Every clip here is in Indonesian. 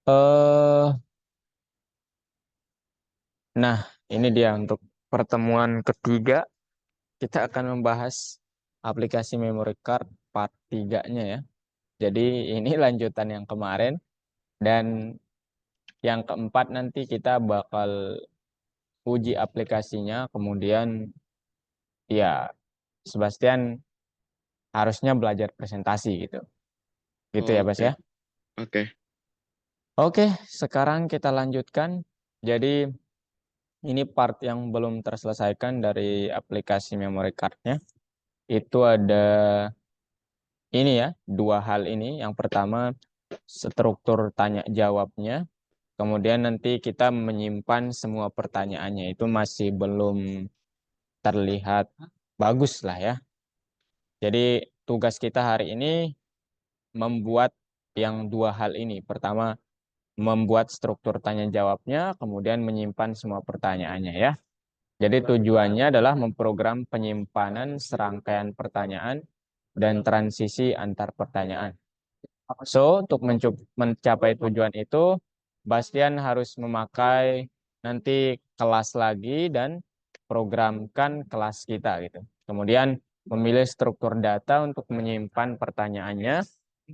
eh nah, ini dia untuk pertemuan ketiga. Kita akan membahas aplikasi memory card part 3-nya ya. Jadi ini lanjutan yang kemarin. Dan yang keempat nanti kita bakal uji aplikasinya. Kemudian ya Sebastian harusnya belajar presentasi gitu. Gitu ya Bas Oke, ya. oke. Oke, sekarang kita lanjutkan. Jadi ini part yang belum terselesaikan dari aplikasi memory card-nya. Itu ada ini ya, dua hal ini. Yang pertama, struktur tanya jawabnya. Kemudian nanti kita menyimpan semua pertanyaannya. Itu masih belum terlihat bagus lah ya. Jadi tugas kita hari ini membuat yang dua hal ini. Pertama, membuat struktur tanya jawabnya, kemudian menyimpan semua pertanyaannya ya. Jadi tujuannya adalah memprogram penyimpanan serangkaian pertanyaan dan transisi antar pertanyaan. So, untuk mencapai tujuan itu, Bastian harus memakai nanti kelas lagi dan programkan kelas kita gitu. Kemudian memilih struktur data untuk menyimpan pertanyaannya.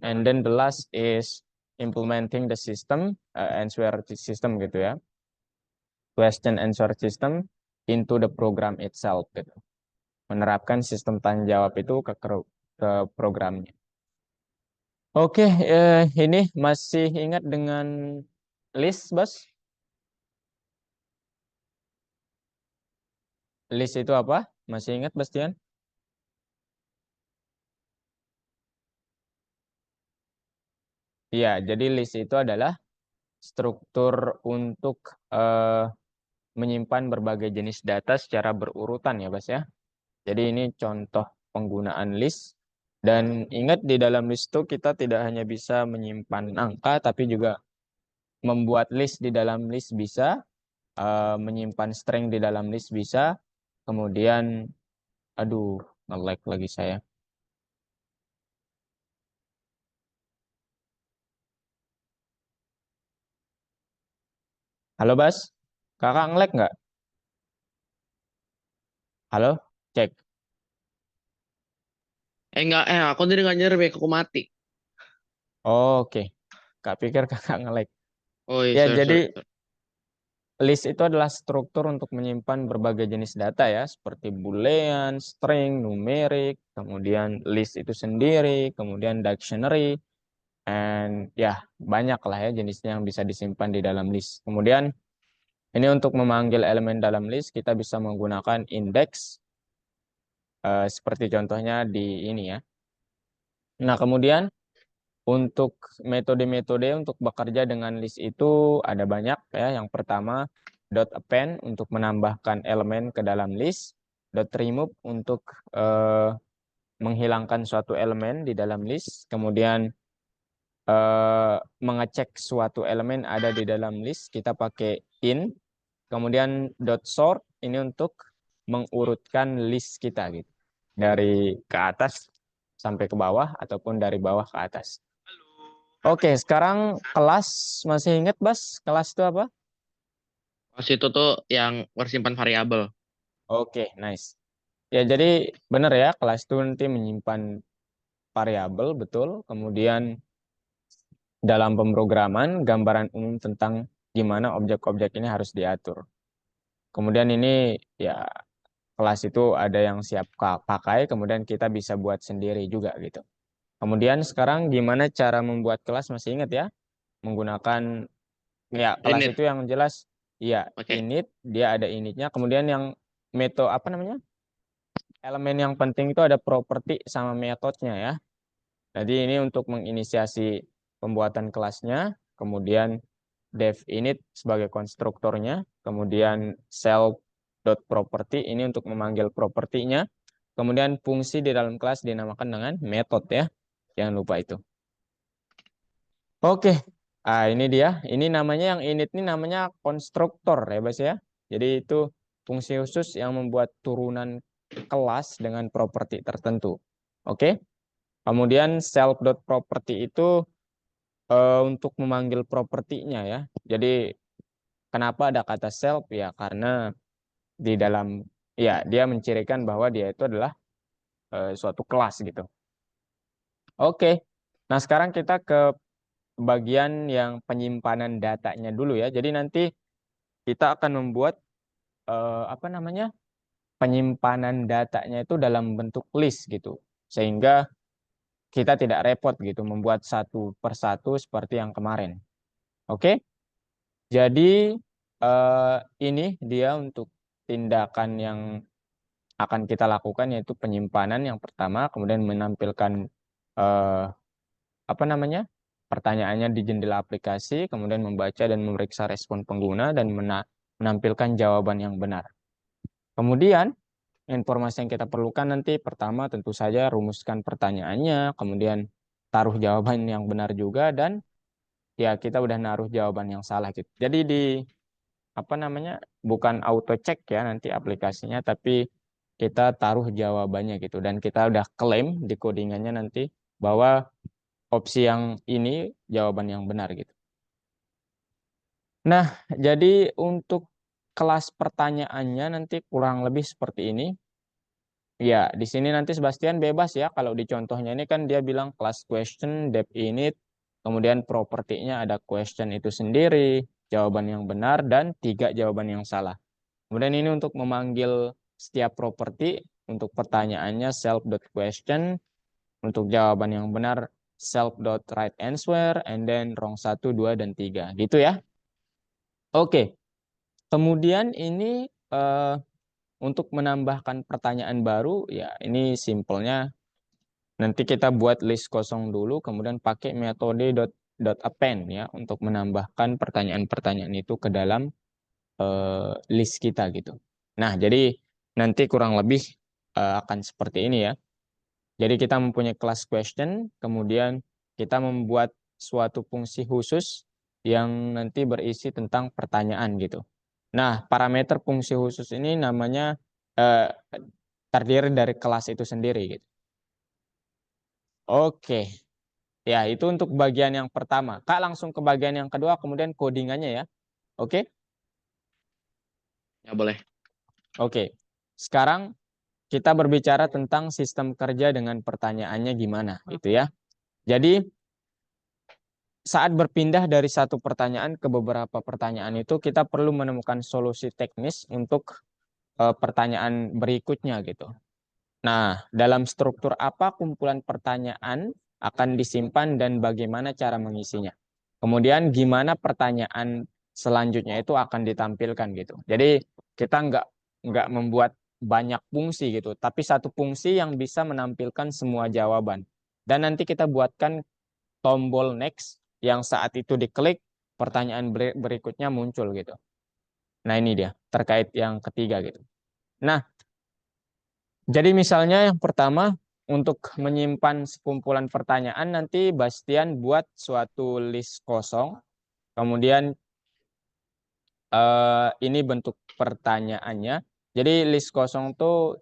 And then the last is implementing the system, answer system gitu ya. Question answer system into the program itself gitu. Menerapkan sistem tanya jawab itu ke programnya. Oke, ini masih ingat dengan list, Bos? List itu apa? Masih ingat, Bastian? Iya, jadi list itu adalah struktur untuk eh, menyimpan berbagai jenis data secara berurutan ya, Bas ya. Jadi ini contoh penggunaan list. Dan ingat di dalam list itu kita tidak hanya bisa menyimpan angka, tapi juga membuat list di dalam list bisa, menyimpan string di dalam list bisa, kemudian, aduh, nge-lag lagi saya. Halo Bas, kakak nge-lag nggak? Halo, cek. Enggak, aku tadi nggak nyerbe, aku mati. Oke, kak pikir kakak nge-lag. Oh iya, Ya, sorry, jadi sorry, sorry. list itu adalah struktur untuk menyimpan berbagai jenis data ya, seperti boolean, string, numerik, kemudian list itu sendiri, kemudian dictionary, and ya banyak lah ya jenisnya yang bisa disimpan di dalam list. Kemudian ini untuk memanggil elemen dalam list kita bisa menggunakan index, seperti contohnya di ini ya. Nah, kemudian untuk metode-metode untuk bekerja dengan list itu ada banyak ya. Yang pertama, dot append untuk menambahkan elemen ke dalam list, dot remove untuk eh, menghilangkan suatu elemen di dalam list, kemudian mengecek suatu elemen ada di dalam list, kita pakai in, kemudian dot sort ini untuk mengurutkan list kita gitu. Dari ke atas sampai ke bawah ataupun dari bawah ke atas. Oke, sekarang kelas masih ingat, Bas? Kelas itu apa? Pas itu tuh yang bersimpan variabel. Oke, nice. Ya, jadi benar ya, kelas itu nanti menyimpan variabel, betul. Kemudian dalam pemrograman, gambaran umum tentang gimana objek-objek ini harus diatur. Kemudian ini ya kelas itu ada yang siap pakai, kemudian kita bisa buat sendiri juga gitu. Kemudian sekarang gimana cara membuat kelas masih ingat ya? Menggunakan ya kelas Init, itu yang jelas ya oke. init, dia ada initnya. Kemudian yang metode apa namanya? Elemen yang penting itu ada properti sama metodenya ya. Jadi ini untuk menginisiasi pembuatan kelasnya, kemudian dev init sebagai konstruktornya, kemudian self.property ini untuk memanggil propertinya, kemudian fungsi di dalam kelas dinamakan dengan metode ya. Jangan lupa itu. Oke, ini dia. Ini namanya yang init ini namanya konstruktor ya, Bas ya. Jadi itu fungsi khusus yang membuat turunan kelas dengan properti tertentu. Oke. Kemudian self.property itu untuk memanggil propertinya ya. Jadi kenapa ada kata self ya, karena di dalam ya dia mencirikan bahwa dia itu adalah suatu kelas gitu. Oke. Nah, sekarang kita ke bagian yang penyimpanan datanya dulu ya. Jadi nanti kita akan membuat apa namanya? Penyimpanan datanya itu dalam bentuk list gitu. Sehingga kita tidak repot gitu membuat satu persatu seperti yang kemarin. Oke? Jadi ini dia untuk tindakan yang akan kita lakukan, yaitu penyimpanan yang pertama, kemudian menampilkan eh, apa namanya, pertanyaannya di jendela aplikasi, kemudian membaca dan memeriksa respon pengguna dan menampilkan jawaban yang benar. Kemudian informasi yang kita perlukan nanti pertama tentu saja rumuskan pertanyaannya, kemudian taruh jawaban yang benar juga, dan ya kita udah naruh jawaban yang salah gitu. Jadi di apa namanya, bukan auto check ya nanti aplikasinya, tapi kita taruh jawabannya gitu, dan kita udah klaim di codingannya nanti bahwa opsi yang ini jawaban yang benar gitu. Nah, jadi untuk kelas pertanyaannya nanti kurang lebih seperti ini. Ya, di sini nanti Sebastian bebas ya. Kalau di contohnya ini kan dia bilang class question, depth init, kemudian propertinya ada question itu sendiri, jawaban yang benar, dan 3 jawaban yang salah. Kemudian ini untuk memanggil setiap properti, untuk pertanyaannya self.question, untuk jawaban yang benar self.right_answer, and then wrong 1, 2, dan 3. Gitu ya. Oke, kemudian ini untuk menambahkan pertanyaan baru, ya ini simpelnya nanti kita buat list kosong dulu, kemudian pakai metode .append ya untuk menambahkan pertanyaan-pertanyaan itu ke dalam list kita gitu. Nah, jadi nanti kurang lebih akan seperti ini ya. Jadi kita mempunyai class question, kemudian kita membuat suatu fungsi khusus yang nanti berisi tentang pertanyaan gitu. Nah, parameter fungsi khusus ini namanya eh, terdiri dari kelas itu sendiri gitu. Oke, ya itu untuk bagian yang pertama. Kak langsung ke bagian yang kedua, kemudian codingannya ya. Oke, Ya boleh. oke. Sekarang kita berbicara tentang sistem kerja dengan pertanyaannya gimana gitu ya. Jadi saat berpindah dari satu pertanyaan ke beberapa pertanyaan itu kita perlu menemukan solusi teknis untuk pertanyaan berikutnya gitu. Nah, dalam struktur apa kumpulan pertanyaan akan disimpan dan bagaimana cara mengisinya. Kemudian gimana pertanyaan selanjutnya itu akan ditampilkan gitu. Jadi kita nggak membuat banyak fungsi gitu, tapi satu fungsi yang bisa menampilkan semua jawaban. Dan nanti kita buatkan tombol next yang saat itu diklik pertanyaan berikutnya muncul gitu. Nah ini dia terkait yang ketiga gitu. Nah jadi misalnya yang pertama untuk menyimpan sekumpulan pertanyaan nanti Bastian buat suatu list kosong. Kemudian ini bentuk pertanyaannya. Jadi list kosong tuh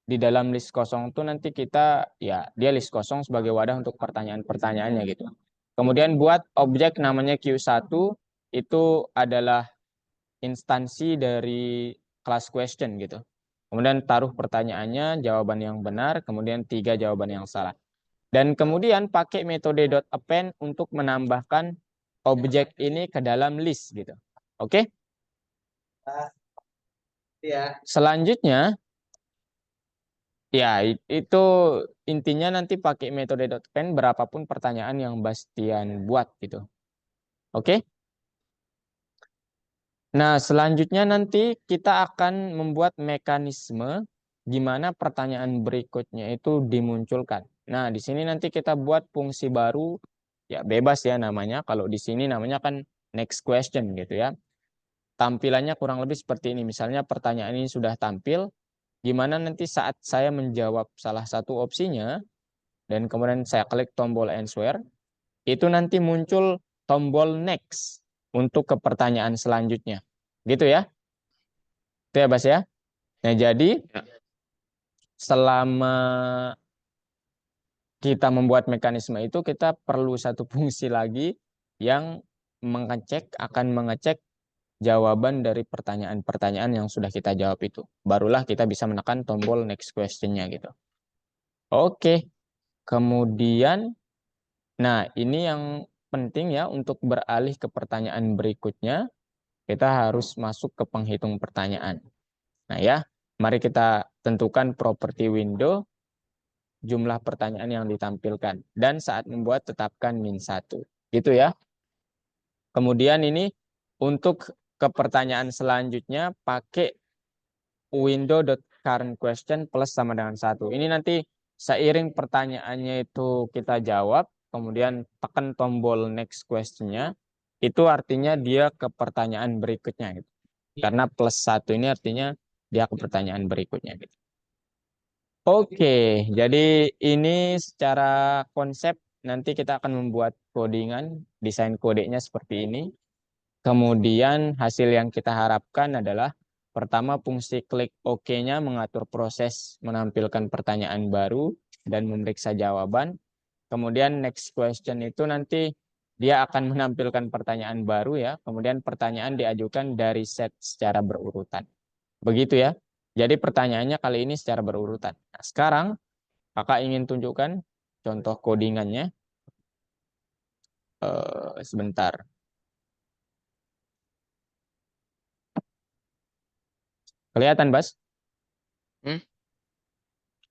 di dalam list kosong tuh nanti kita ya dia list kosong sebagai wadah untuk pertanyaan-pertanyaannya gitu. Kemudian buat objek namanya Q1 itu adalah instansi dari class question gitu. Kemudian taruh pertanyaannya, jawaban yang benar, kemudian 3 jawaban yang salah. Dan kemudian pakai metode .append untuk menambahkan objek ini ke dalam list gitu. Oke? Selanjutnya, ya itu intinya nanti pakai metode .append berapapun pertanyaan yang Bastian buat gitu. Oke? Nah, selanjutnya nanti kita akan membuat mekanisme gimana pertanyaan berikutnya itu dimunculkan. Nah, di sini nanti kita buat fungsi baru, ya bebas ya namanya. Kalau di sini namanya kan next question gitu ya. Tampilannya kurang lebih seperti ini. Misalnya pertanyaan ini sudah tampil, gimana nanti saat saya menjawab salah satu opsinya, dan kemudian saya klik tombol answer, itu nanti muncul tombol next untuk ke pertanyaan selanjutnya. Gitu ya. Itu ya, Bas ya. Nah, jadi Ya. selama kita membuat mekanisme itu, kita perlu satu fungsi lagi yang akan mengecek jawaban dari pertanyaan-pertanyaan yang sudah kita jawab itu. Barulah kita bisa menekan tombol next question-nya gitu. Oke, kemudian, nah ini yang penting ya untuk beralih ke pertanyaan berikutnya, kita harus masuk ke penghitung pertanyaan. Nah ya, mari kita tentukan properti window, jumlah pertanyaan yang ditampilkan. Dan saat membuat tetapkan -1. Gitu ya. Kemudian ini untuk ke pertanyaan selanjutnya pakai window.currentQuestion plus sama dengan 1. Ini nanti seiring pertanyaannya itu kita jawab, kemudian tekan tombol next question-nya, itu artinya dia ke pertanyaan berikutnya gitu. Karena +1 ini artinya dia ke pertanyaan berikutnya gitu. Oke, jadi ini secara konsep nanti kita akan membuat codingan, desain kodenya seperti ini. Kemudian hasil yang kita harapkan adalah pertama fungsi klik OK-nya mengatur proses menampilkan pertanyaan baru dan memeriksa jawaban. Kemudian next question itu nanti dia akan menampilkan pertanyaan baru ya. Kemudian pertanyaan diajukan dari set secara berurutan. Begitu ya. Jadi pertanyaannya kali ini secara berurutan. Nah, sekarang kakak ingin tunjukkan contoh codingannya. Sebentar. Kelihatan, Bas? Hmm?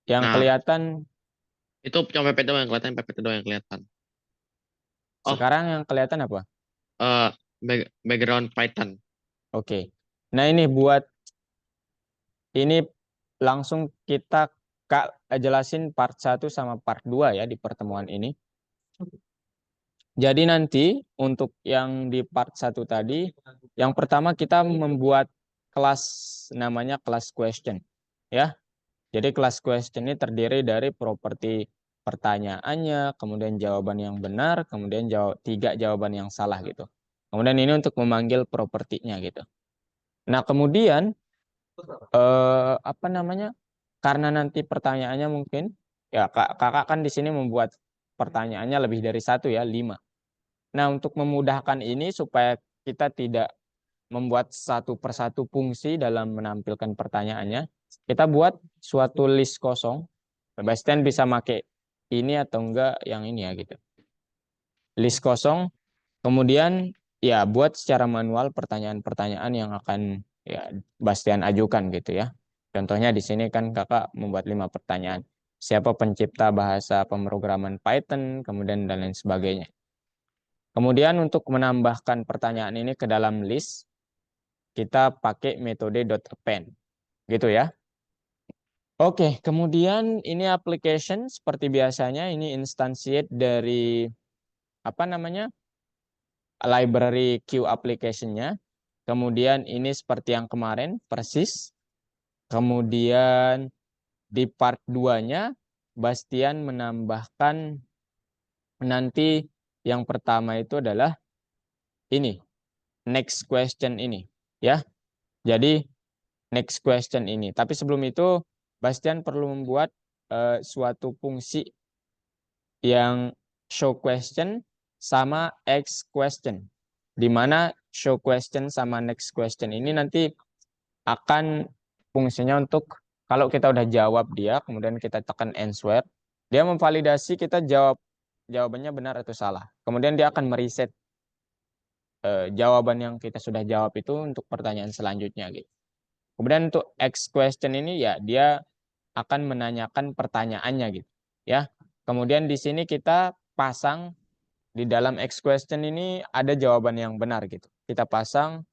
Yang Nah, kelihatan itu cuma PPT doang yang kelihatan, PPT doang yang kelihatan. Oh, sekarang yang kelihatan apa? eh background Python. Oke. Nah, ini buat ini langsung kita jelasin part 1 sama part 2 ya di pertemuan ini. Jadi nanti untuk yang di part 1 tadi, yang pertama kita membuat kelas namanya kelas question ya. Jadi kelas question ini terdiri dari properti pertanyaannya, kemudian jawaban yang benar, kemudian 3 jawaban yang salah gitu. Kemudian ini untuk memanggil propertinya gitu. Nah, kemudian apa namanya? Karena nanti pertanyaannya mungkin ya kakak kan di sini membuat pertanyaannya lebih dari 1 ya, 5. Nah, untuk memudahkan ini supaya kita tidak membuat satu persatu fungsi dalam menampilkan pertanyaannya, kita buat suatu list kosong. Bastian bisa pakai ini atau enggak yang ini ya gitu. List kosong, kemudian ya buat secara manual pertanyaan-pertanyaan yang akan ya Bastian ajukan gitu ya. Contohnya di sini kan kakak membuat 5 pertanyaan. Siapa pencipta bahasa pemrograman Python, kemudian dan lain sebagainya. Kemudian untuk menambahkan pertanyaan ini ke dalam list, kita pakai metode .append. Gitu ya. Oke, kemudian ini application seperti biasanya, ini instantiate dari apa namanya? Library Q application-nya. Kemudian ini seperti yang kemarin, persis. Kemudian di part 2-nya, Bastian menambahkan nanti yang pertama itu adalah ini, next question ini. Ya, jadi next question ini. Tapi sebelum itu, Bastian perlu membuat suatu fungsi yang show question sama X question. Di mana show question sama next question ini nanti akan fungsinya untuk kalau kita udah jawab dia, kemudian kita tekan answer, dia memvalidasi kita jawabannya benar atau salah. Kemudian dia akan mereset jawaban yang kita sudah jawab itu untuk pertanyaan selanjutnya gitu. Kemudian untuk X question ini ya dia akan menanyakan pertanyaannya gitu ya. Kemudian di sini kita pasang di dalam X question ini ada jawaban yang benar gitu. Kita pasang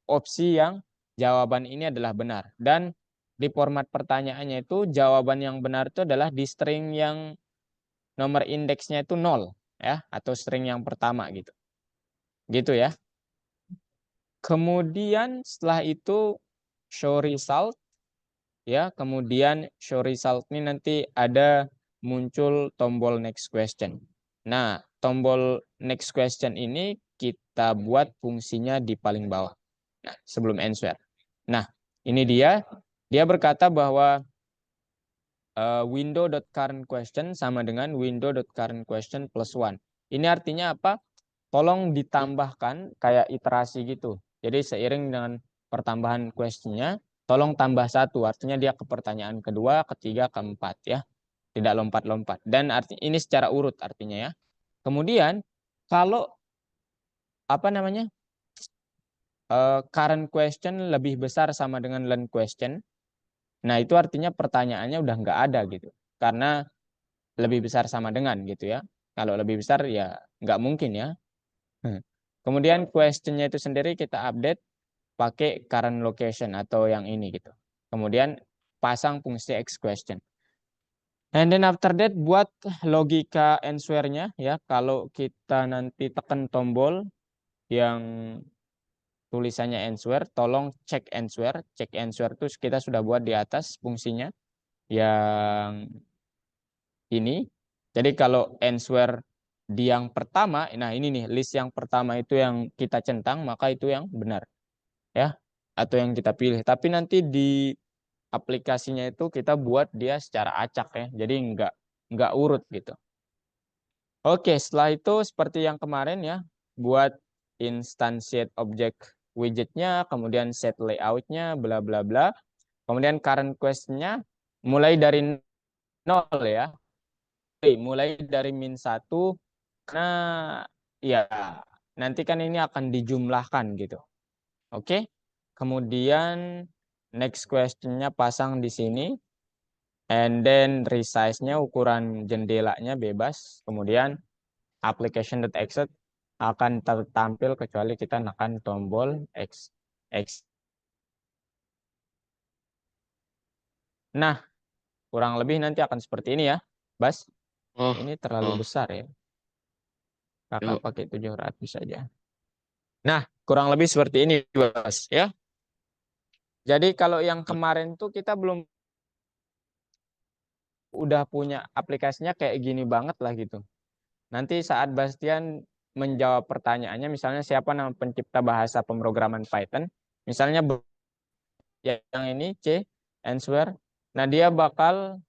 opsi yang jawaban ini adalah benar, dan di format pertanyaannya itu jawaban yang benar itu adalah di string yang nomor indeksnya itu 0 ya, atau string yang pertama gitu. Gitu ya. Kemudian setelah itu show result ya, kemudian show result ini nanti ada muncul tombol next question. Nah, tombol next question ini kita buat fungsinya di paling bawah. Nah, sebelum answer. Nah, ini dia berkata bahwa window.currentQuestion sama dengan window.currentQuestion plus 1. Ini artinya apa? Tolong ditambahkan kayak iterasi gitu. Jadi seiring dengan pertambahan questionnya, tolong tambah satu. Artinya dia ke pertanyaan kedua, ketiga, keempat ya. Tidak lompat-lompat. Dan ini secara urut artinya ya. Kemudian kalau apa namanya current question lebih besar sama dengan learn question, nah itu artinya pertanyaannya udah nggak ada gitu. Karena lebih besar sama dengan gitu ya. Kalau lebih besar ya nggak mungkin ya. Kemudian questionnya itu sendiri kita update pakai current location atau yang ini gitu. Kemudian pasang fungsi X question. And then after that buat logika answer-nya ya. Kalau kita nanti tekan tombol yang tulisannya answer, tolong cek answer. Cek answer itu kita sudah buat di atas fungsinya yang ini. Jadi kalau answer di yang pertama, nah ini nih list yang pertama itu yang kita centang, maka itu yang benar ya, atau yang kita pilih. Tapi nanti di aplikasinya itu kita buat dia secara acak ya, jadi nggak urut gitu. Oke, setelah itu seperti yang kemarin ya, buat instantiate object widgetnya, kemudian set layoutnya, bla bla bla. Kemudian current questionnya mulai dari nol ya, mulai dari -1 karena ya nanti kan ini akan dijumlahkan gitu. Oke. Kemudian next questionnya pasang di sini. And then resize-nya ukuran jendelanya bebas. Kemudian application.exit akan tertampil kecuali kita menekan tombol X. X. Nah, kurang lebih nanti akan seperti ini ya, Bas. Oh, Ini terlalu oh, besar ya. Kakak yuk. pakai 700 saja. Nah, kurang lebih seperti ini, Bas, ya. Jadi kalau yang kemarin tuh kita belum udah punya aplikasinya kayak gini banget lah gitu. Nanti saat Bastian menjawab pertanyaannya, misalnya siapa nama pencipta bahasa pemrograman Python, misalnya yang ini C, answer. Nah, dia bakal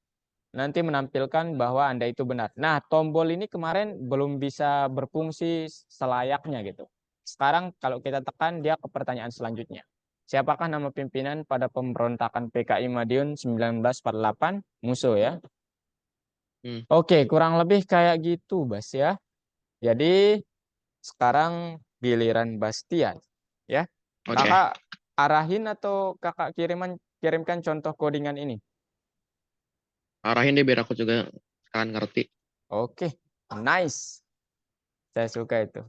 nanti menampilkan bahwa Anda itu benar. Nah, tombol ini kemarin belum bisa berfungsi selayaknya gitu. Sekarang kalau kita tekan, dia ke pertanyaan selanjutnya. Siapakah nama pimpinan pada pemberontakan PKI Madiun 1948? Musuh ya. Hmm, Oke, kurang lebih kayak gitu, Bas ya. Jadi sekarang giliran Bastian, ya. oke. Kakak arahin atau kakak kirimkan contoh codingan ini. Arahin deh biar aku juga sekarang ngerti. Oke, nice. Saya suka itu.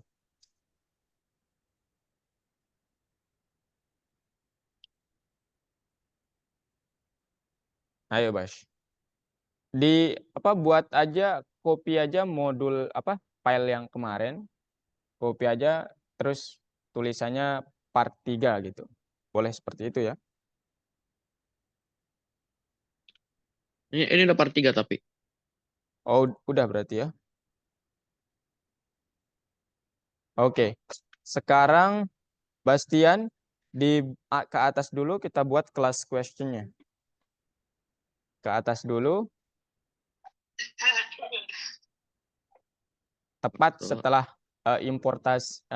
Ayo, Bas. Di apa buat aja copy aja modul apa file yang kemarin, copy aja terus tulisannya part 3 gitu. Boleh seperti itu ya. Ini udah part 3 tapi. Oh, udah berarti ya. Oke. Sekarang Bastian ke atas dulu kita buat kelas questionnya. Ke atas dulu, tepat Tuh, setelah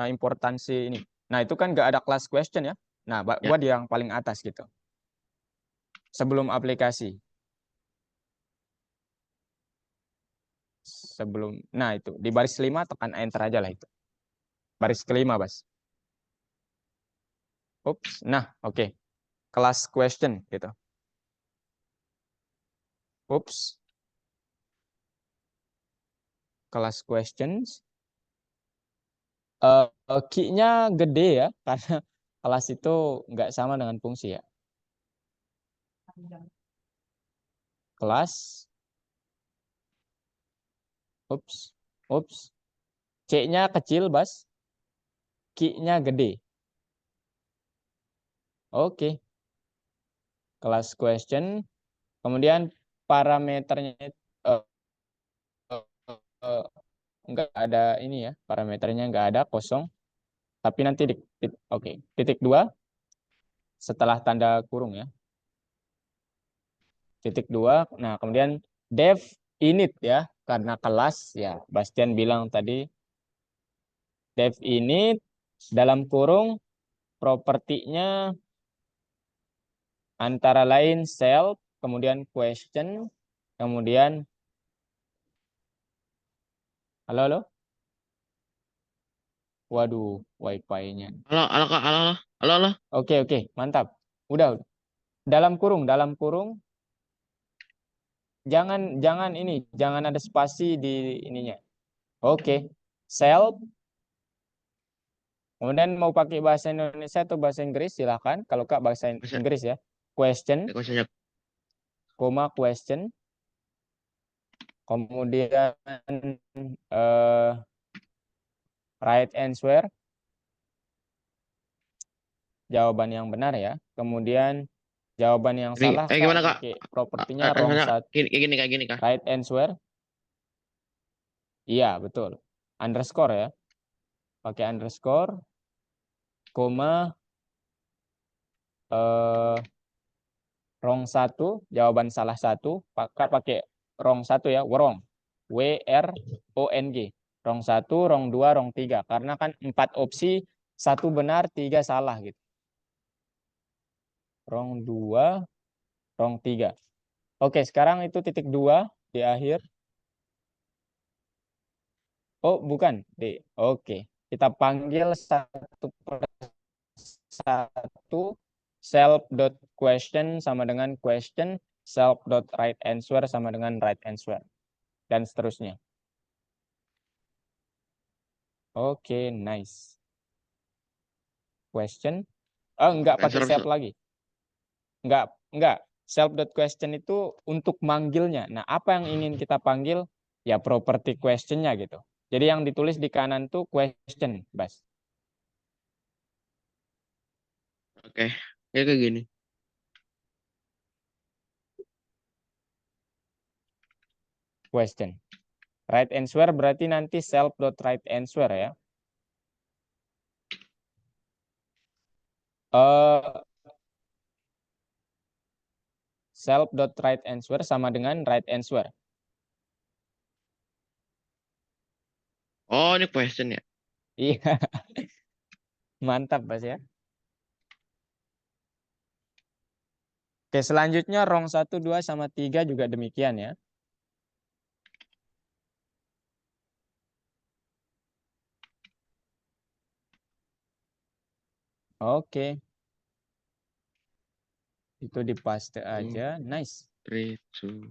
importansi ini. Nah, itu kan nggak ada kelas question ya. Nah, ya. buat yang paling atas gitu. Sebelum aplikasi. Nah itu. Di baris 5 tekan enter aja lah itu. Baris kelima, Bas. Ups. Nah, oke. Kelas question gitu. Ups. Kelas questions. Key-nya gede ya, karena kelas itu nggak sama dengan fungsi ya. Kelas, ups, ups. C-nya kecil, Bas. Key-nya gede. Oke, kelas question. Kemudian parameternya eh, eh, nggak ada ini ya, parameternya nggak ada, kosong. Tapi nanti oke, titik 2 setelah tanda kurung ya. titik 2. Nah, kemudian def init ya, karena kelas ya. Bastian bilang tadi def init dalam kurung propertinya antara lain self, kemudian question, kemudian halo halo. Waduh, wifi-nya. Halo, halo Kak, halo, halo, halo, halo. Oke, oke, mantap. Udah. Dalam kurung jangan jangan ini, jangan ada spasi di ininya. Oke. Self, kemudian mau pakai bahasa Indonesia atau bahasa Inggris silahkan. Kalau Kak bahasa Bisa, Inggris ya. Question, questionnya. koma question, kemudian eh, right answer, jawaban yang benar ya. Kemudian jawaban yang Ini, salah Kak gimana Kak? pakai propertinya wrong Misalnya satu, gini Kak, gini Kak. right answer. Iya, betul. Underscore ya. Pakai underscore, koma eh wrong satu, jawaban salah satu, pakai wrong satu ya, wrong. WRONG. Wrong satu, wrong dua, wrong tiga. Karena kan 4 opsi, satu benar, 3 salah gitu. Wrong dua, wrong tiga. Oke, sekarang itu titik 2 di akhir. Oh, bukan. Oke. Kita panggil satu per satu. Self dot question sama dengan question, self dot right answer sama dengan right answer, dan seterusnya. Oke, nice. Question. Oh, enggak pakai Answer self lagi. Enggak. Self dot question itu untuk manggilnya. Nah, apa yang ingin kita panggil? Ya, property questionnya gitu. Jadi yang ditulis di kanan tuh question, Bas. oke. Kayak gini. Question. Right answer berarti nanti self dot right answer ya. Eh self dot right answer sama dengan right answer. Oh, ini question ya. Iya, mantap Bas ya. Oke, selanjutnya wrong 1, 2 sama 3 juga demikian ya. Oke, itu dipaste Two, aja. Nice. three, two,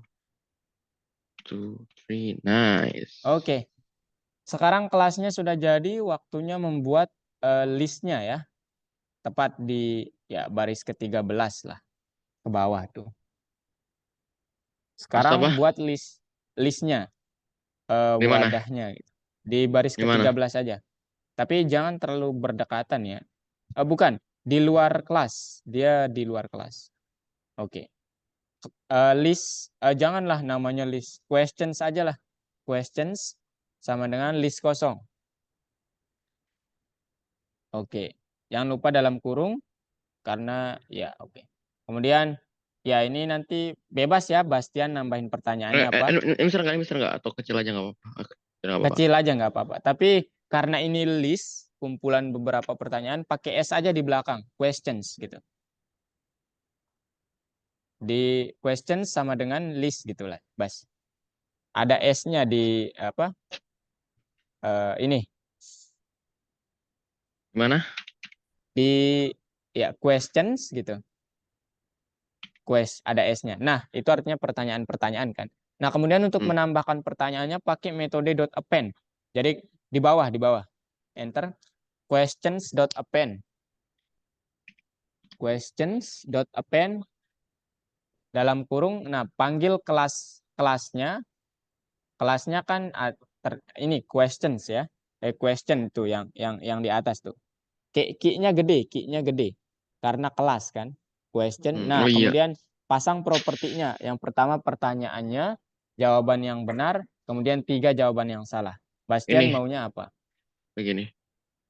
three. Nice. Oke, sekarang kelasnya sudah jadi, waktunya membuat listnya ya. Tepat di ya baris ke-13 lah, ke bawah tuh. Pasta apa? Sekarang buat listnya, Di mana? wadahnya gitu. Di baris Di mana? ke-13 aja. Tapi jangan terlalu berdekatan ya. Bukan, di luar kelas. Dia di luar kelas. Oke. List, janganlah namanya list. Questions aja lah. Questions sama dengan list kosong. Oke. Jangan lupa dalam kurung karena ya oke. Kemudian ya ini nanti bebas ya Bastian nambahin pertanyaannya apa. Ini besar nggak? Ini besar nggak? Atau kecil aja nggak apa-apa? Kecil nggak apa-apa. Kecil aja nggak apa-apa. Tapi karena ini list, kumpulan beberapa pertanyaan, pakai S aja di belakang. Questions gitu. Di questions sama dengan list gitulah, Bas. Ada S-nya di apa? Ini Gimana? di ya questions gitu. Ada S-nya. Nah, itu artinya pertanyaan-pertanyaan kan. Nah, kemudian untuk Hmm. menambahkan pertanyaannya pakai metode .append. Jadi di bawah. Enter questions.append. Questions.append dalam kurung. Nah, panggil kelasnya. Kelasnya kan ini questions ya. Question tuh yang di atas tuh. Key-nya gede karena kelas kan. Question. Oh Nah, iya. kemudian pasang propertinya. Yang pertama pertanyaannya, jawaban yang benar, kemudian 3 jawaban yang salah. Bastian Ini maunya apa? begini.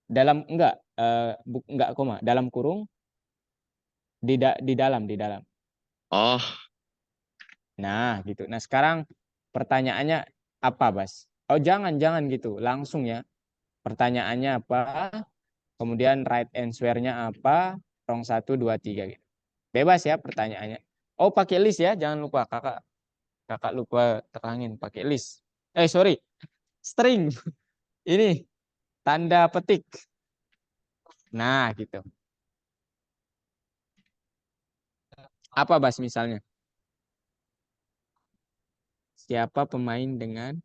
Dalam enggak koma, dalam kurung di dalam. Oh, Nah, gitu. Nah, sekarang pertanyaannya apa, Bas? Oh, jangan gitu. Langsung ya. Pertanyaannya apa? Kemudian right answer-nya apa? Rong 1, 2, 3 gitu. Bebas ya pertanyaannya. Oh, pakai list ya. Jangan lupa kakak lupa terangin pakai list. Sorry. String. Ini tanda petik. Nah, gitu. Apa, Bas, misalnya? Siapa pemain dengan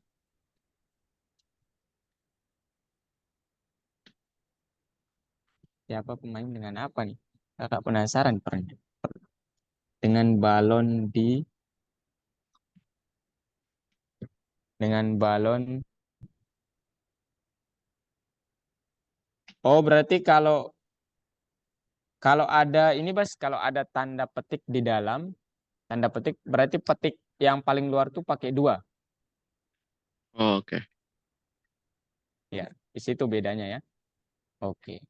siapa pemain dengan apa nih? Kakak penasaran pernah. Dengan balon dengan balon. Oh, berarti kalau kalau ada ini, Bas, kalau ada tanda petik di dalam, tanda petik berarti petik yang paling luar tuh pakai 2. Oh, oke. Ya, di situ bedanya ya. Oke.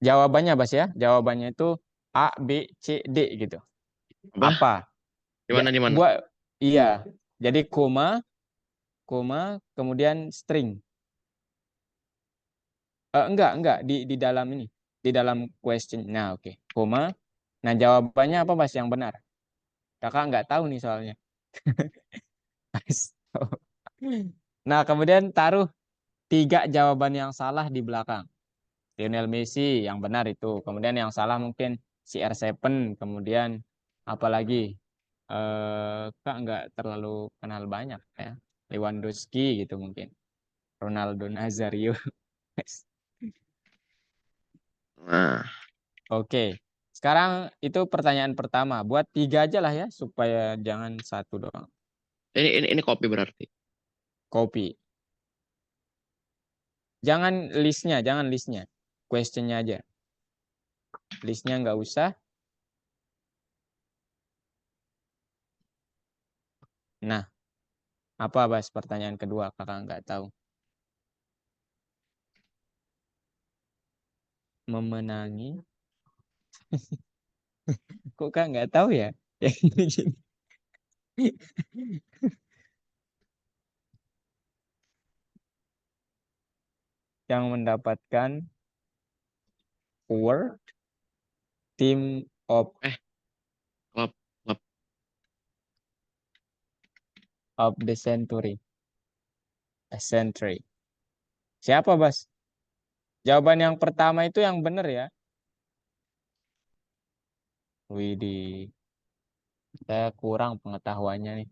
Jawabannya, Bas, ya. Jawabannya itu A, B, C, D gitu. Apa? Apa? Ja, Di mana? buat iya. Jadi koma, koma, kemudian string. Enggak di dalam ini, di dalam question. Nah, oke. Koma. Nah, jawabannya apa, Bas, yang benar? Kakak nggak tahu nih soalnya. Nah, kemudian taruh 3 jawaban yang salah di belakang. Lionel Messi yang benar itu. Kemudian yang salah mungkin CR7. Kemudian apalagi Kak nggak terlalu kenal banyak ya. Lewandowski gitu mungkin. Ronaldo Nazario. Nah, Oke. Sekarang itu pertanyaan pertama. Buat 3 aja lah ya supaya jangan 1 doang. ini kopi berarti. Copy. Jangan listnya. Questionnya aja. Listnya nggak usah. Nah, apa, Bas, pertanyaan kedua? Kakak nggak tahu. Memenangi. Kok Kak nggak tahu ya? Yang gini-gini. Yang mendapatkan award team Eh, klub, klub. of the century. A century. Siapa, Bas? Jawaban yang pertama itu yang benar ya. Widih, saya kurang pengetahuannya nih.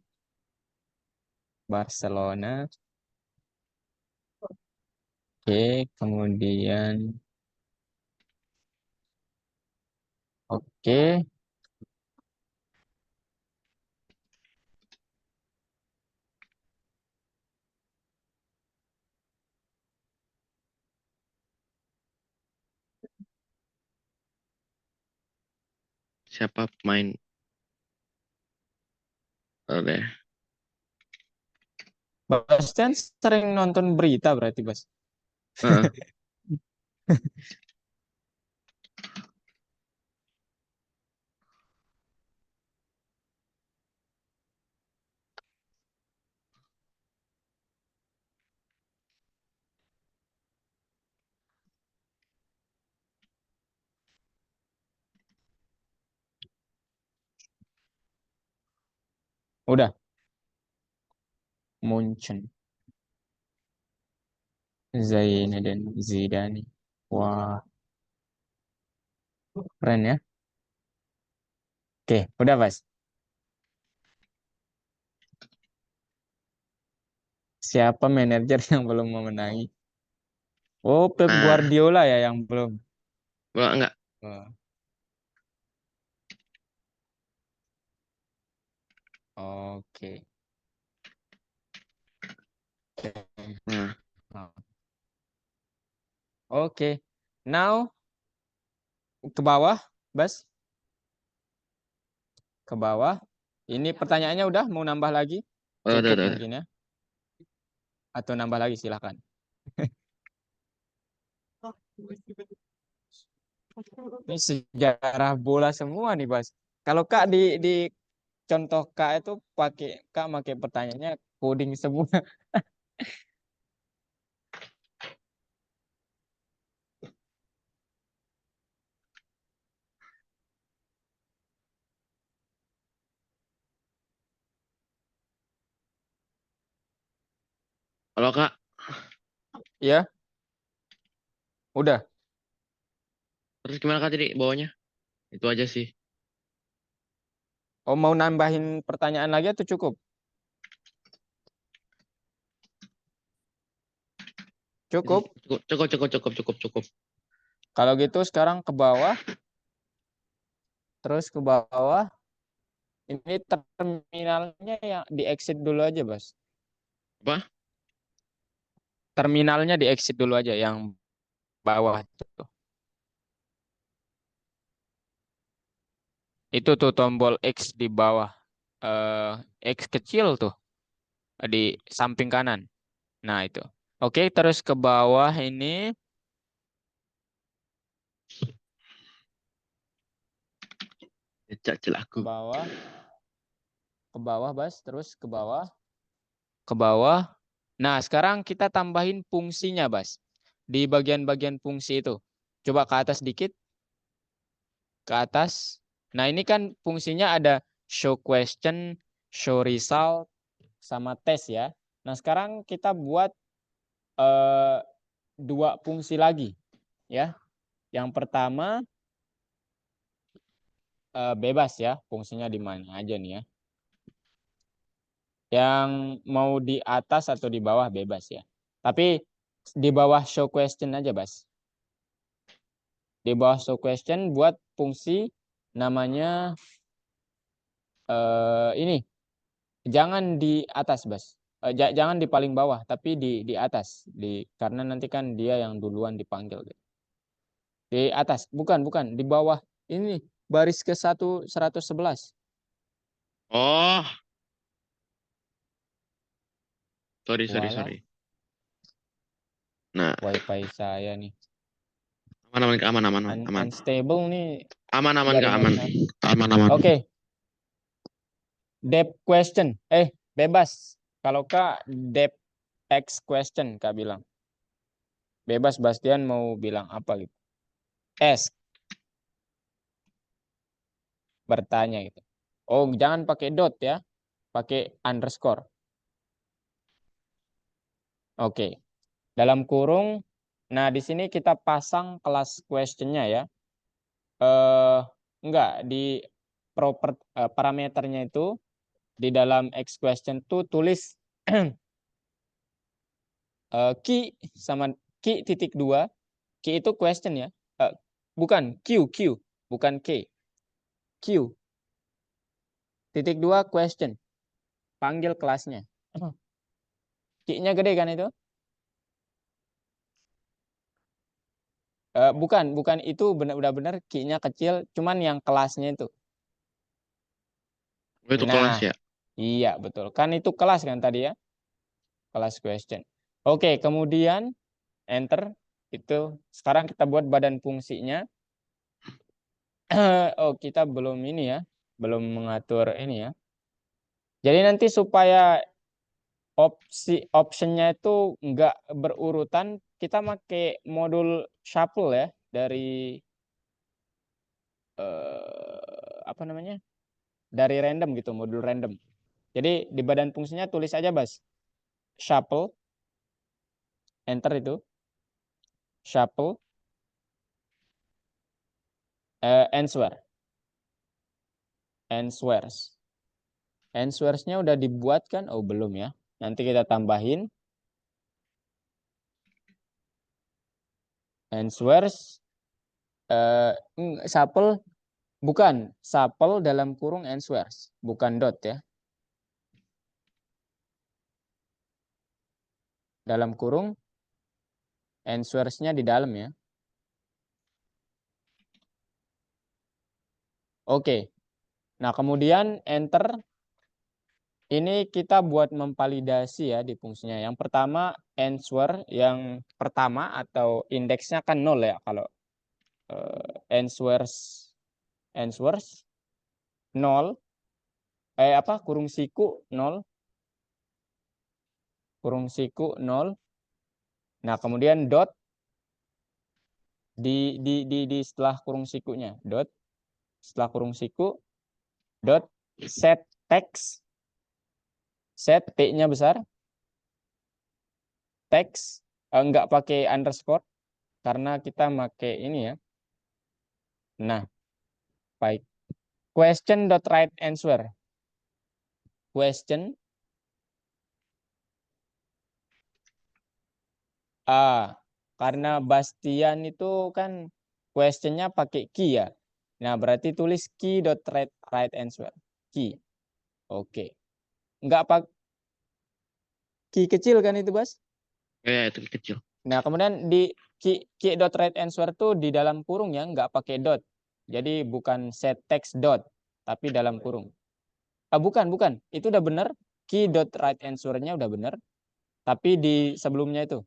Barcelona. Oke, kemudian oke. Siapa pemain? Oke. Bas kan sering nonton berita berarti, Bas. Heeh. Udah, Munchen. Zainuddin Zidane. Wah, keren ya. Oke, udah, Bas. Siapa manajer yang belum memenangi? Oh, Pep Nah, Guardiola ya yang belum. enggak. Oh, oke. Nah, Oke. Now ke bawah, Bas. Ke bawah. Ini pertanyaannya udah mau nambah lagi? udah, Cukup udah, udah. mungkin ya. Atau nambah lagi silahkan. Ini sejarah bola semua nih, Bas. Kalau Kak di contoh Kak itu pakai pertanyaannya coding semua. Kalau Kak, Ya, udah. terus gimana Kak tadi bawahnya? Itu aja sih. Oh, mau nambahin pertanyaan lagi atau cukup? Cukup. Cukup, cukup, cukup, cukup, cukup, cukup. Kalau gitu sekarang ke bawah, terus ke bawah. Ini terminalnya yang di exit dulu aja, Bas. Apa? Terminalnya di exit dulu aja yang bawah tuh. Itu tuh tombol X di bawah. X kecil tuh di samping kanan. Nah, itu. Oke, terus ke bawah ini Cak ke celakku. bawah, Bas, terus ke bawah. Nah, sekarang kita tambahin fungsinya, Bas. Di bagian-bagian fungsi itu. Coba ke atas dikit, ke atas. Nah, ini kan fungsinya ada show question, show result, sama tes ya. Nah, sekarang kita buat eh, dua fungsi lagi ya. Yang pertama bebas ya, fungsinya di mana aja nih ya. Yang mau di atas atau di bawah bebas ya. Tapi di bawah show question aja, Bas. Di bawah show question buat fungsi namanya ini. Jangan di atas, Bas. Jangan di paling bawah, tapi di atas. Karena nanti kan dia yang duluan dipanggil gitu. Di atas, bukan di bawah. Ini baris ke 111. Oh, sorry, sorry, Walah, sorry. Nah, wifi saya nih. aman, aman, aman, aman, aman. Unstable nih Aman, aman, Kak, jaringan aman. saya. Aman, aman. Oke, depth question. Bebas. Kalau Kak depth X question Kak bilang. Bebas Bastian mau bilang apa gitu. Ask, bertanya gitu. Oh, jangan pakai dot ya. Pakai underscore. Oke. Dalam kurung. Nah, di sini kita pasang kelas questionnya ya. Eh, enggak di parameternya itu di dalam X question tuh tulis key sama key titik dua. Key itu question ya. Eh, bukan Q bukan K. Q titik dua question. Panggil kelasnya. Key-nya gede kan itu? Bukan itu benar-benar key-nya kecil, cuman yang kelasnya itu. Oh, itu Nah, kelas ya? iya betul. Kan itu kelas kan tadi ya, kelas question. Oke, kemudian enter itu. Sekarang kita buat badan fungsinya. Oh, kita belum ini ya, belum mengatur ini ya. Jadi nanti supaya optionnya itu nggak berurutan, kita pakai modul shuffle ya dari apa namanya? Dari random gitu, modul random. Jadi di badan fungsinya tulis aja, Bas. Shuffle, enter itu. Shuffle, answer. Answers. Answers-nya udah dibuat kan? Oh, belum ya. Nanti kita tambahin. Answers. Shuffle, bukan. Shuffle dalam kurung answers. Bukan dot ya. Dalam kurung answers-nya di dalam ya. Oke. Nah, kemudian enter ini kita buat memvalidasi ya di fungsinya. Yang pertama answer yang pertama atau indeksnya kan 0 ya kalau answers 0 kurung siku 0 kurung siku 0. Nah, kemudian dot di setelah kurung sikunya dot setelah kurung siku dot set text set t-nya besar text enggak pakai underscore karena kita pakai ini ya. Nah, baik. Question dot right answer. Question karena Bastian itu kan questionnya pakai key ya. Nah, berarti tulis key dot right answer. Key. Oke. Enggak pakai key kecil kan itu, Bas? Ya, itu kecil. Nah, kemudian di key dot right answer tuh di dalam kurung ya, nggak pakai dot. Jadi bukan set text dot, tapi dalam kurung. Bukan. Itu udah benar. Key dot right answer-nya udah benar. Tapi di sebelumnya itu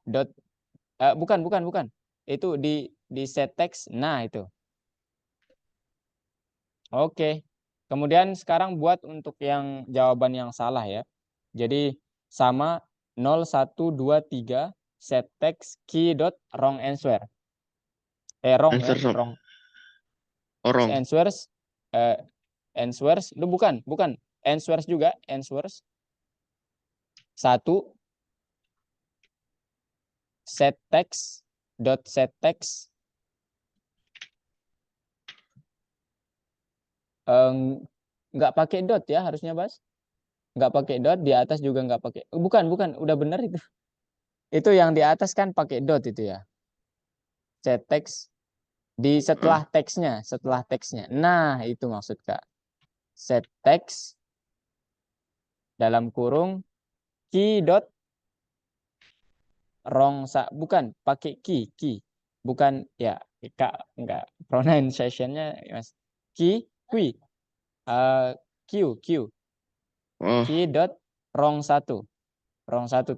dot bukan. Itu di set text. Nah, itu. Oke. Kemudian sekarang buat untuk yang jawaban yang salah ya. Jadi sama 0 1 2 3 set text key dot wrong answer. Wrong ya, Answer sama wrong. orang. Answers answers itu bukan answers juga answers 1 set text dot set text nggak pakai dot ya harusnya Bas, nggak pakai dot di atas juga nggak pakai bukan udah bener itu yang di atas kan pakai dot itu ya set text di setelah teksnya nah itu maksud Kak set text dalam kurung key dot bukan pakai key bukan ya Kak enggak pronunciation-nya Mas key q q Oh, key dot wrong satu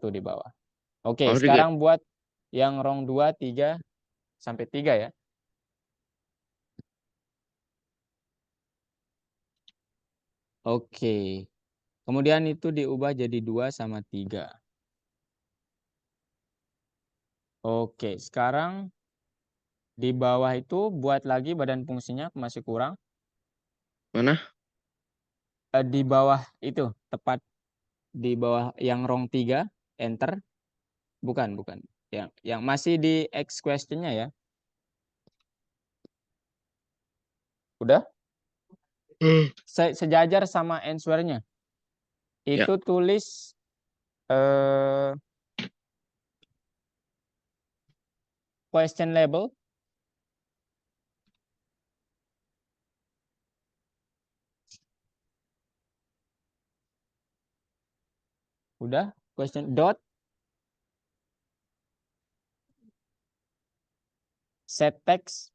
tuh di bawah. Oke, oh juga. sekarang buat yang wrong 2 3 sampai 3 ya. Oke. Kemudian itu diubah jadi 2 sama 3. Oke, sekarang di bawah itu buat lagi badan fungsinya masih kurang. Mana? Di bawah itu tepat di bawah yang wrong 3 enter. Bukan. Yang masih di X question-nya ya. Udah? Sejajar sama answer-nya. Ya. Itu tulis question label. Udah? Question dot set text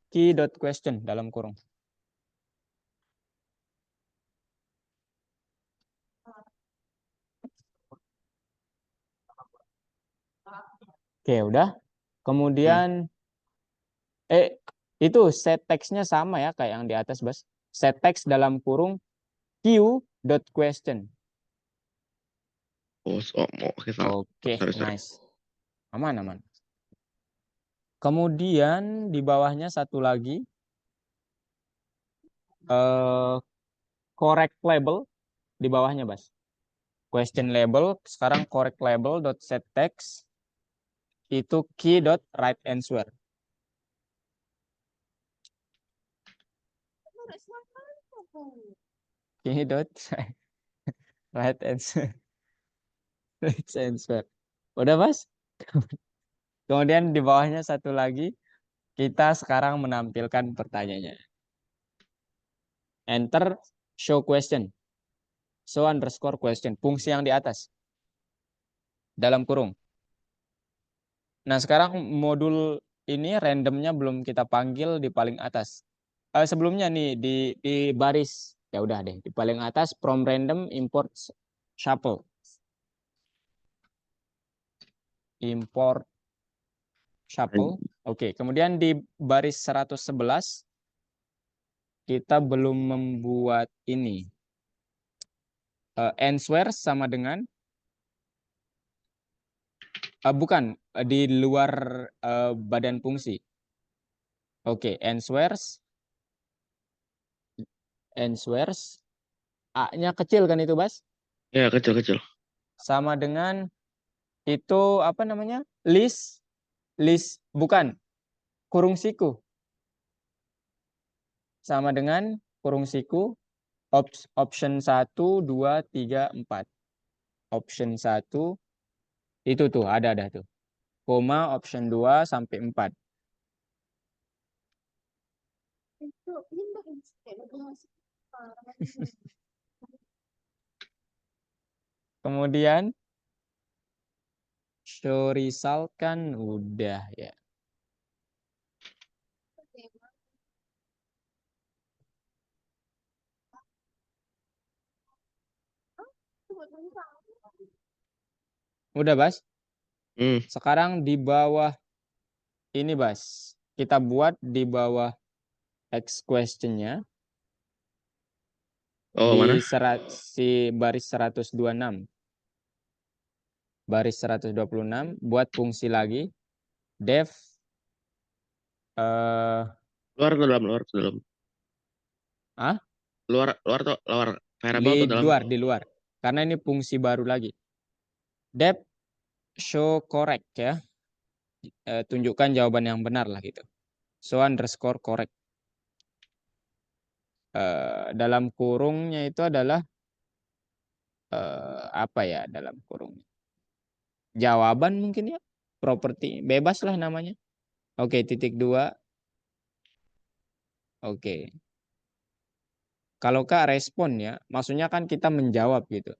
key dot question dalam kurung. Oke, udah. Hmm. Kemudian itu set text-nya sama ya kayak yang di atas, Bas. Set text dalam kurung q dot question. Oh, oke salah. Oke, Sorry. nice. Aman. Kemudian di bawahnya satu lagi correct label di bawahnya, Bas. Question label sekarang correct label dot set text itu key dot right answer. Key dot right answer. Right answer. Udah, Bas? Kemudian di bawahnya satu lagi kita sekarang menampilkan pertanyaannya. Enter show question. Show underscore question. Fungsi yang di atas. Dalam kurung. Nah, sekarang modul ini randomnya belum kita panggil di paling atas. sebelumnya nih di baris ya udah deh di paling atas from random import shuffle. Import shuffle. Oke, kemudian di baris 111 kita belum membuat ini. Answer sama dengan bukan di luar badan fungsi. Oke, answers A-nya kecil kan itu, Bas? Ya, kecil-kecil. Sama dengan itu apa namanya? List bukan kurung siku. Sama dengan kurung siku option 1 2 3 4. Option 1 itu tuh ada tuh. Koma option 2 sampai 4. Kemudian show result kan udah ya. Udah, Bas. Hmm. Sekarang di bawah ini, Bas. Kita buat di bawah X questionnya Oh, di mana? si baris 126. Baris 126 buat fungsi lagi def Luar atau dalam? Luar atau dalam? ah Luar atau luar? Variable atau dalam? di luar. Karena ini fungsi baru lagi. Def show correct ya. Tunjukkan jawaban yang benar lah gitu. Show underscore correct. Dalam kurungnya itu adalah apa ya dalam kurung? Jawaban mungkin ya. Properti bebas lah namanya. Oke, titik 2. Oke. Kalau Kak respon ya, maksudnya kan kita menjawab gitu.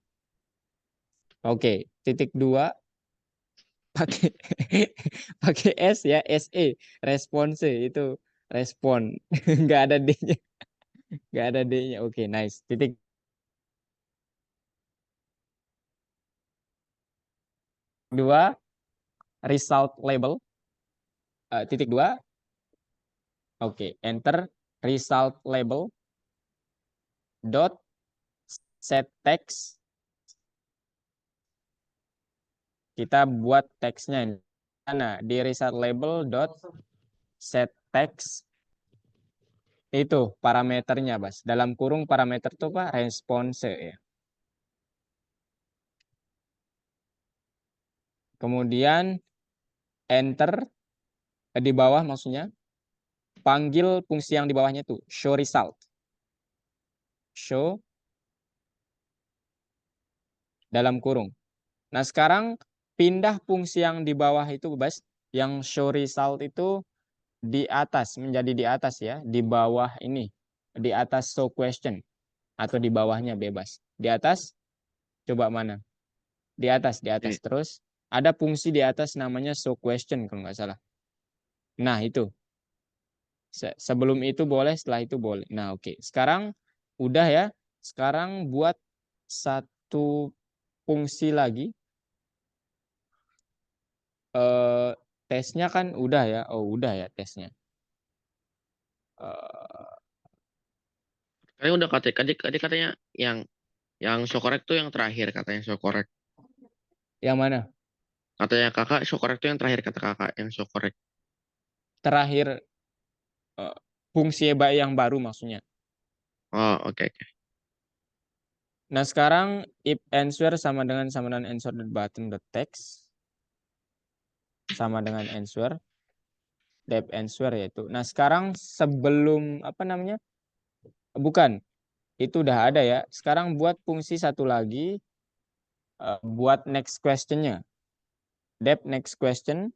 Oke, titik 2 pakai pakai S ya, SE, response itu respon. Nggak ada D-nya. Nggak ada D-nya. Oke, nice. Titik 2 result label. Titik 2. Oke, enter result label dot set text. Kita buat teksnya ini. Nah, di result label dot set text itu parameternya, Bas. Dalam kurung parameter itu Pak response ya. Kemudian enter di bawah maksudnya panggil fungsi yang di bawahnya itu show result. Show dalam kurung. Nah, sekarang pindah fungsi yang di bawah itu, Bas. Yang show result itu di atas, menjadi di atas ya, di bawah ini. Di atas show question atau di bawahnya bebas. Di atas coba mana? Di atas Oke. terus ada fungsi di atas namanya show question kalau nggak salah. Nah, itu. Sebelum itu boleh, setelah itu boleh. Nah, oke. Sekarang udah ya. Sekarang buat satu fungsi lagi. Tesnya kan udah ya. Oh, udah ya tesnya. Eh, Kalian udah katanya yang show correct tuh yang terakhir katanya show correct. yang mana? Katanya kakak show correct tuh yang terakhir kata kakak yang show correct. Terakhir eh, fungsi yang baru maksudnya. Oh, oke oke. Nah, sekarang if answer sama dengan answer button text sama dengan answer depth answer yaitu. Nah, sekarang sebelum apa namanya? Bukan, itu udah ada ya. Sekarang buat fungsi satu lagi buat next questionnya. Depth next question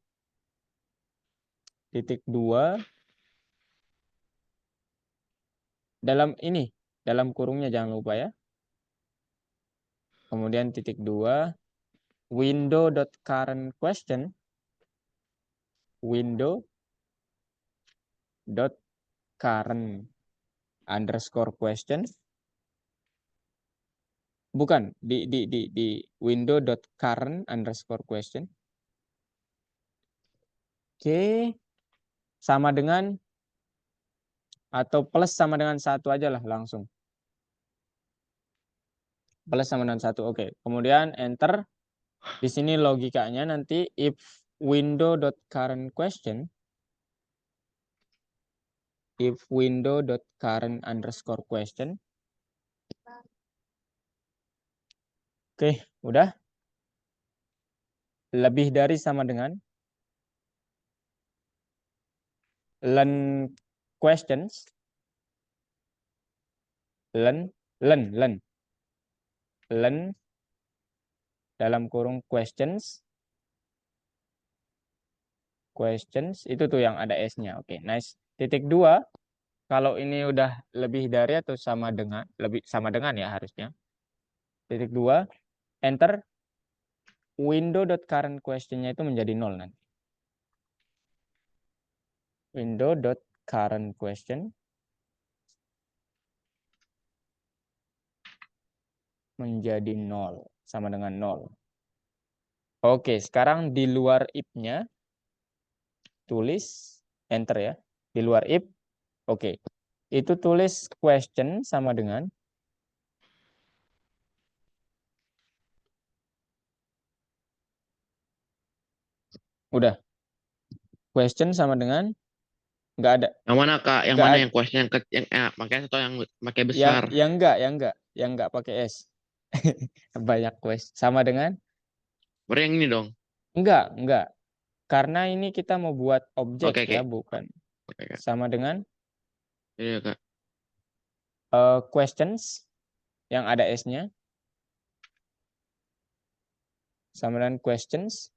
titik 2 dalam ini, dalam kurungnya jangan lupa ya. Kemudian titik 2 window.current question window.current underscore question. Bukan, di window.current underscore question. Oke. Sama dengan, atau plus sama dengan 1 aja lah langsung. Plus sama dengan 1, oke. Kemudian enter. Di sini logikanya nanti if window.current question, if window.current underscore question. Oke, udah. Lebih dari sama dengan learn questions, learn dalam kurung questions itu tuh yang ada S-nya. Oke, nice. Titik 2, kalau ini udah lebih dari atau sama dengan, lebih sama dengan ya harusnya. Titik 2, enter. Window.current question-nya itu menjadi 0 nanti. Window.current question menjadi 0, sama dengan 0. Oke, sekarang di luar if-nya tulis enter ya. Di luar if, oke. Itu tulis question sama dengan udah. Question sama dengan nggak ada. Yang mana Kak? Yang Nggak mana ada. yang question yang pakai atau yang pakai Yang besar? yang enggak pakai S. Banyak quest sama dengan Berarti yang ini dong. enggak. Karena ini kita mau buat objek Oke, ya, oke. bukan. Oke, Kak. Sama dengan Iya, Kak. questions yang ada S-nya. Sama dengan questions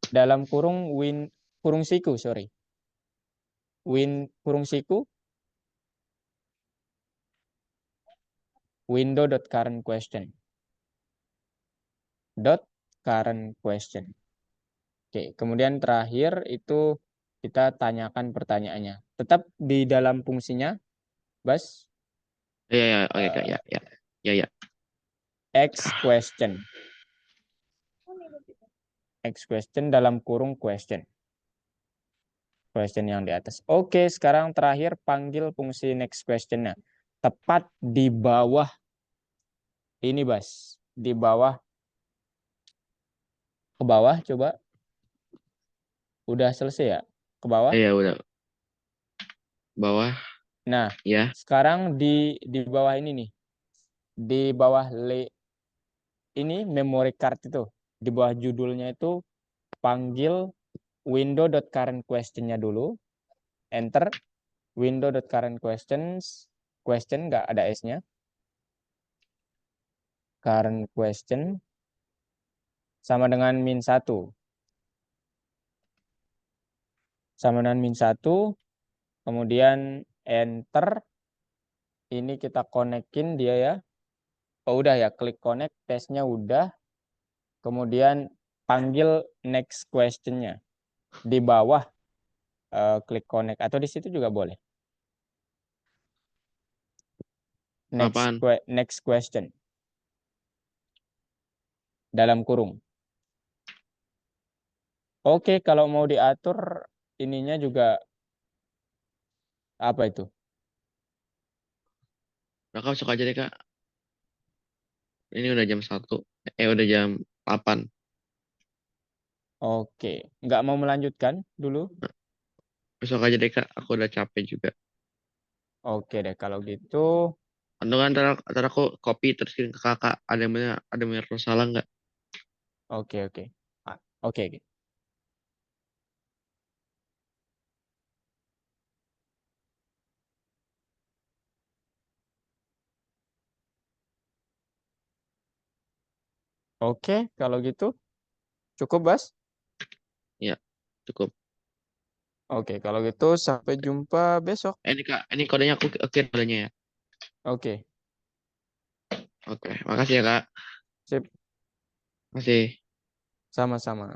dalam kurung kurung siku, sorry. Kurung siku window.current question. Current question. Oke, kemudian terakhir itu kita tanyakan pertanyaannya. Tetap di dalam fungsinya, Bas, Iya, iya, oke, Kak. Ya, ya. Ya, ya. X question. X question dalam kurung question. Question yang di atas. Oke, sekarang terakhir panggil fungsi next question-nya. Tepat di bawah ini, Bas. Di bawah, ke bawah coba. Udah selesai ya? Ke bawah. Iya, udah. Bawah, Nah, ya. sekarang di bawah ini nih. Di bawah ini memory card itu. Di bawah judulnya itu panggil window.current question-nya dulu. Enter. Window.current questions. Question nggak ada S-nya. Current question sama dengan -1. Sama dengan -1. Kemudian enter. Ini kita konekin dia ya. Oh udah ya, klik connect, tesnya udah. Kemudian panggil next question-nya. Di bawah klik connect atau di situ juga boleh. Apaan? Next question. Dalam kurung. Oke, kalau mau diatur ininya juga apa itu? Nah, Kak, masuk aja deh, Kak. Ini udah jam 1. Udah jam 8. Oke, nggak mau melanjutkan dulu? Besok aja deh, Kak. Aku udah capek juga. Oke deh, kalau gitu. Atau kan ntar aku copy terus kirim ke kakak. Ada yang salah nggak? Oke. Oke. Oke, kalau gitu cukup, Bas? Ya, cukup. Oke, kalau gitu sampai jumpa besok. Ini Kak, ini kodenya aku kirim kodenya ya. Oke, Oke, makasih ya Kak. sip, Makasih. sama-sama.